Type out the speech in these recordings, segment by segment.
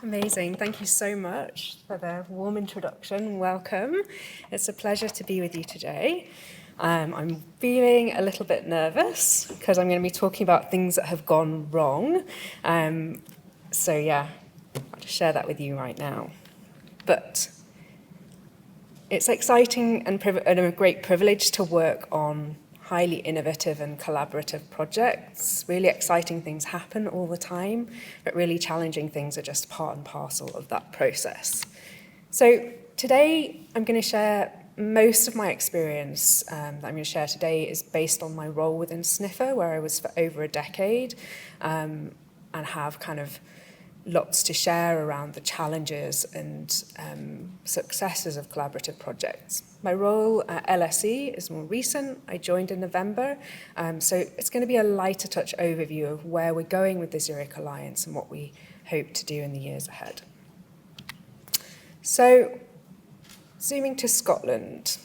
Amazing. Thank you so much for the warm introduction. Welcome. It's a pleasure to be with you today. I'm feeling a little bit nervous because I'm going to be talking about things that have gone wrong. I'll just share that with you right now. But it's exciting and a great privilege to work on highly innovative and collaborative projects. Really exciting things happen all the time, but really challenging things are just part and parcel of that process. So today I'm going to share most of my experience that I'm going to share today is based on my role within Sniffer, where I was for over a decade, and have kind of lots to share around the challenges and successes of collaborative projects. My role at LSE is more recent. I joined in November, so it's going to be a lighter touch overview of where we're going with the Zurich Alliance and what we hope to do in the years ahead. So, zooming to Scotland,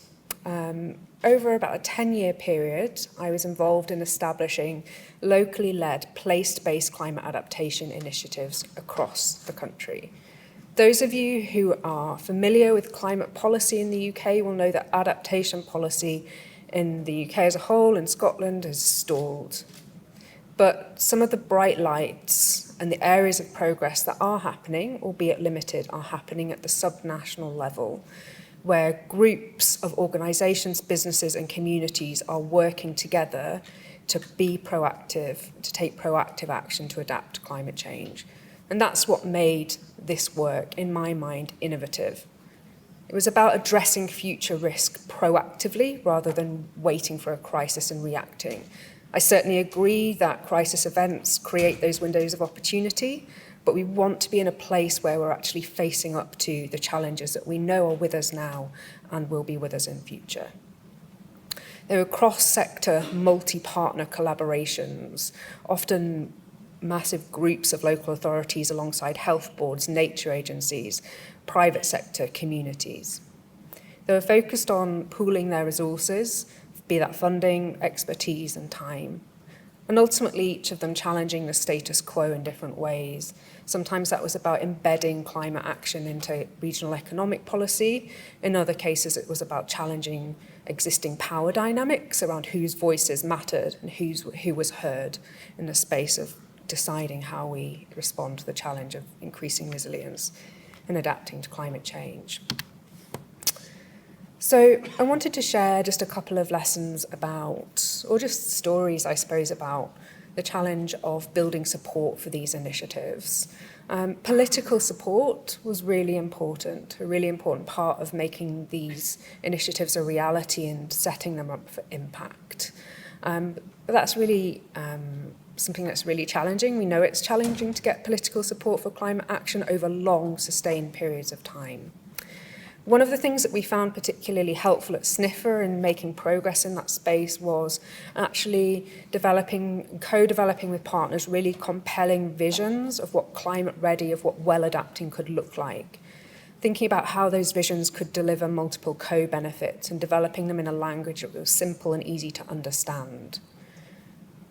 over about a 10-year period, I was involved in establishing locally led place-based climate adaptation initiatives across the country. Those of you who are familiar with climate policy in the UK will know that adaptation policy in the UK as a whole and Scotland has stalled. But some of the bright lights and the areas of progress that are happening, albeit limited, are happening at the subnational level, where groups of organisations, businesses and communities are working together to be proactive, to take proactive action to adapt to climate change. And that's what made this work, in my mind, innovative. It was about addressing future risk proactively rather than waiting for a crisis and reacting. I certainly agree that crisis events create those windows of opportunity, but we want to be in a place where we're actually facing up to the challenges that we know are with us now and will be with us in future. There were cross-sector, multi-partner collaborations, often massive groups of local authorities alongside health boards, nature agencies, private sector communities. They were focused on pooling their resources, be that funding, expertise and time. And ultimately, each of them challenging the status quo in different ways. Sometimes that was about embedding climate action into regional economic policy. In other cases, it was about challenging existing power dynamics around whose voices mattered and who was heard in the space of deciding how we respond to the challenge of increasing resilience and adapting to climate change. So I wanted to share just a couple of lessons about, or just stories, I suppose, about the challenge of building support for these initiatives. Political support was really important, a really important part of making these initiatives a reality and setting them up for impact. But that's really something that's really challenging. We know it's challenging to get political support for climate action over long, sustained periods of time. One of the things that we found particularly helpful at Sniffer in making progress in that space was actually co-developing with partners really compelling visions of what climate ready, of what well-adapting could look like. Thinking about how those visions could deliver multiple co-benefits and developing them in a language that was simple and easy to understand.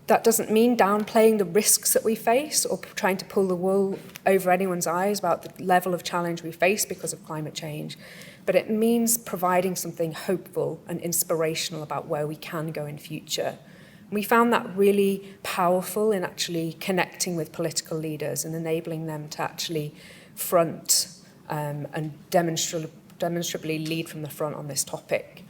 That doesn't mean downplaying the risks that we face or trying to pull the wool over anyone's eyes about the level of challenge we face because of climate change, but it means providing something hopeful and inspirational about where we can go in future. We found that really powerful in actually connecting with political leaders and enabling them to actually front and demonstrably lead from the front on this topic.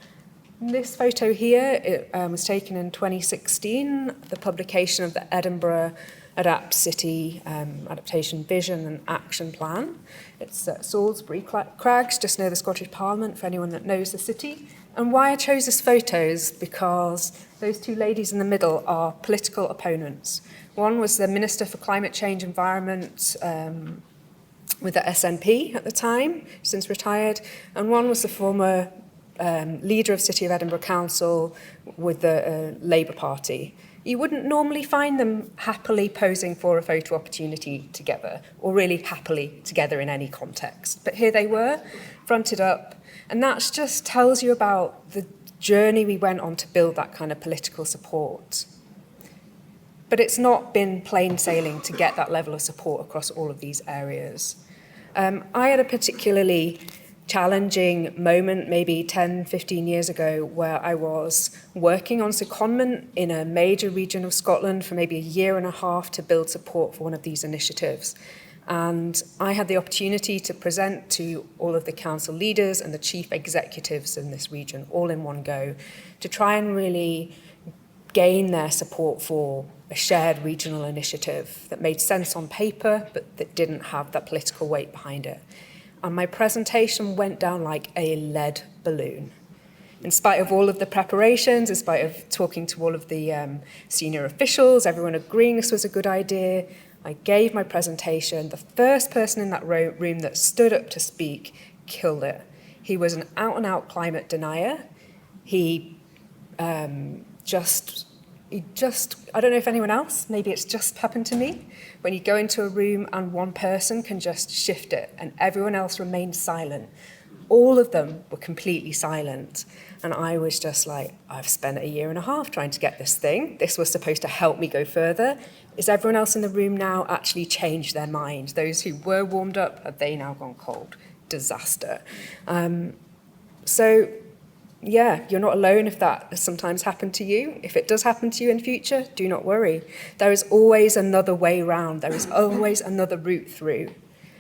This photo here was taken in 2016, the publication of the Edinburgh Adapt City Adaptation Vision and Action Plan. It's at Salisbury Crags, just near the Scottish Parliament, for anyone that knows the city. And why I chose this photo is because those two ladies in the middle are political opponents. One was the Minister for Climate Change Environment with the SNP at the time, since retired, and one was the former leader of City of Edinburgh Council with the Labour Party. You wouldn't normally find them happily posing for a photo opportunity together, or really happily together in any context. But here they were, fronted up, and that just tells you about the journey we went on to build that kind of political support. But it's not been plain sailing to get that level of support across all of these areas. I had a particularly challenging moment maybe 10, 15 years ago where I was working on secondment in a major region of Scotland for maybe a year and a half to build support for one of these initiatives. And I had the opportunity to present to all of the council leaders and the chief executives in this region all in one go to try and really gain their support for a shared regional initiative that made sense on paper but that didn't have that political weight behind it. And my presentation went down like a lead balloon. In spite of all of the preparations, in spite of talking to all of the senior officials, everyone agreeing this was a good idea, I gave my presentation. The first person in that room that stood up to speak killed it. He was an out-and-out climate denier. He just, I don't know if anyone else, maybe it's just happened to me, when you go into a room and one person can just shift it and everyone else remains silent. All of them were completely silent. And I was just like, I've spent a year and a half trying to get this thing. This was supposed to help me go further. Is everyone else in the room now actually changed their mind? Those who were warmed up, have they now gone cold? Disaster. So, yeah, you're not alone if that has sometimes happened to you. If it does happen to you in future, do not worry. There is always another way round. There is always another route through.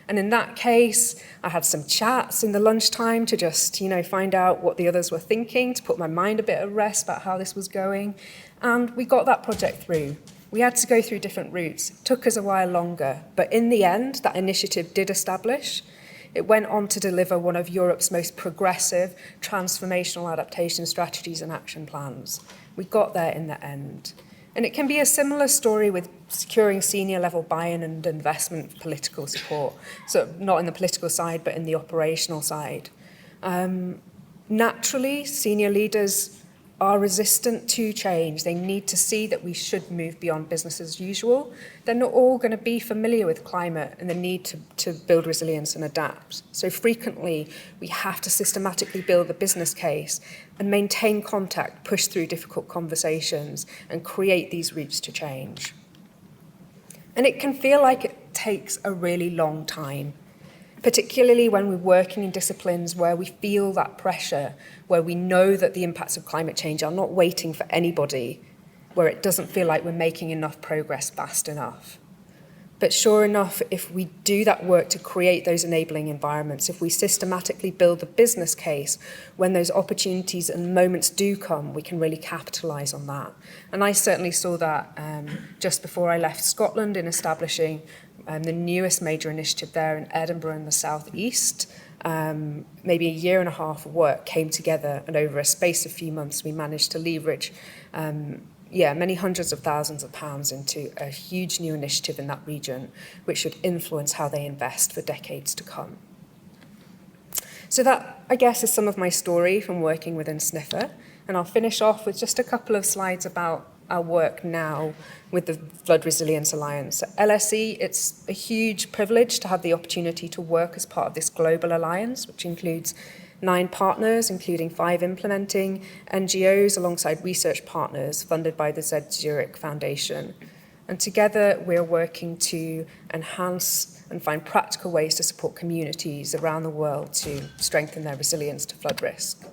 And in that case, I had some chats in the lunchtime to just, find out what the others were thinking, to put my mind a bit at rest about how this was going. And we got that project through. We had to go through different routes. It took us a while longer. But in the end, that initiative did establish. It went on to deliver one of Europe's most progressive transformational adaptation strategies and action plans. We got there in the end. And it can be a similar story with securing senior level buy-in and investment political support. So not in the political side, but in the operational side. Naturally, senior leaders are resistant to change. They need to see that we should move beyond business as usual. They're not all going to be familiar with climate and the need to build resilience and adapt. So frequently, we have to systematically build the business case and maintain contact, push through difficult conversations, and create these routes to change. And it can feel like it takes a really long time, particularly when we're working in disciplines where we feel that pressure, where we know that the impacts of climate change are not waiting for anybody, where it doesn't feel like we're making enough progress fast enough. But sure enough, if we do that work to create those enabling environments, if we systematically build the business case, when those opportunities and moments do come, we can really capitalise on that. And I certainly saw that just before I left Scotland in establishing the newest major initiative there in Edinburgh in the southeast. Maybe a year and a half of work came together, and over a space of a few months we managed to leverage many hundreds of thousands of pounds into a huge new initiative in that region, which should influence how they invest for decades to come. So that, I guess, is some of my story from working within SNIFR, and I'll finish off with just a couple of slides about our work now with the Flood Resilience Alliance. At LSE, it's a huge privilege to have the opportunity to work as part of this global alliance, which includes 9 partners, including 5 implementing NGOs, alongside research partners funded by the Zurich Foundation. And together, we're working to enhance and find practical ways to support communities around the world to strengthen their resilience to flood risk.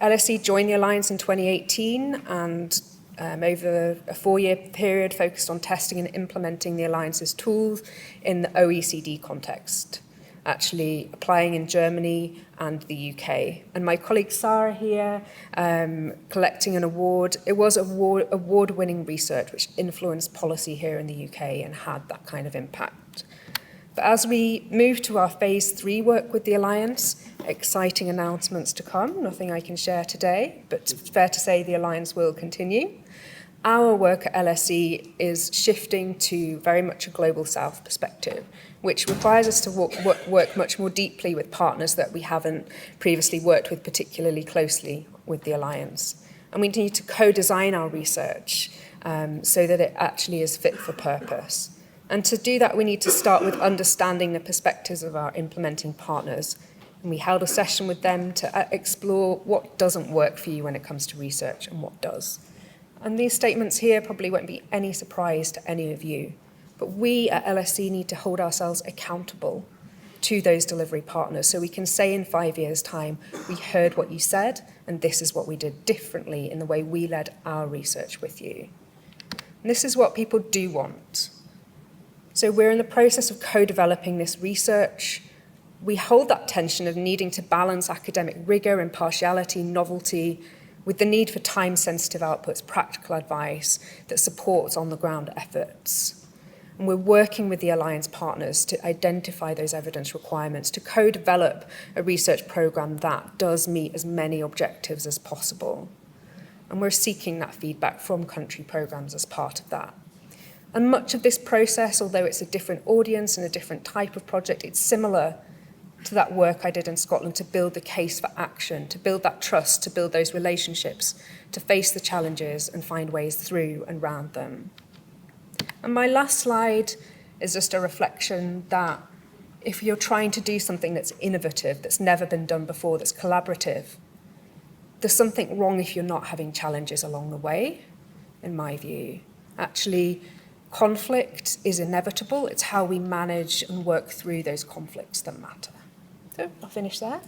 LSE joined the Alliance in 2018 and over a 4-year period focused on testing and implementing the Alliance's tools in the OECD context, actually applying in Germany and the UK. And my colleague Sarah here, collecting an award. It was award-winning research which influenced policy here in the UK and had that kind of impact. But as we move to our phase 3 work with the Alliance, exciting announcements to come, nothing I can share today, but it's fair to say the Alliance will continue. Our work at LSE is shifting to very much a global south perspective, which requires us to work much more deeply with partners that we haven't previously worked with particularly closely with the Alliance. And we need to co-design our research so that it actually is fit for purpose. And to do that, we need to start with understanding the perspectives of our implementing partners. And we held a session with them to explore what doesn't work for you when it comes to research and what does. And these statements here probably won't be any surprise to any of you. But we at LSE need to hold ourselves accountable to those delivery partners, so we can say in 5 years' time, we heard what you said, and this is what we did differently in the way we led our research with you. And this is what people do want. So we're in the process of co-developing this research. We hold that tension of needing to balance academic rigor, impartiality, novelty, with the need for time-sensitive outputs, practical advice that supports on-the-ground efforts. And we're working with the Alliance partners to identify those evidence requirements, to co-develop a research programme that does meet as many objectives as possible. And we're seeking that feedback from country programmes as part of that. And much of this process, although it's a different audience and a different type of project, it's similar to that work I did in Scotland to build the case for action, to build that trust, to build those relationships, to face the challenges and find ways through and round them. And my last slide is just a reflection that if you're trying to do something that's innovative, that's never been done before, that's collaborative, there's something wrong if you're not having challenges along the way, in my view. Actually, conflict is inevitable. It's how we manage and work through those conflicts that matter. So I'll finish there.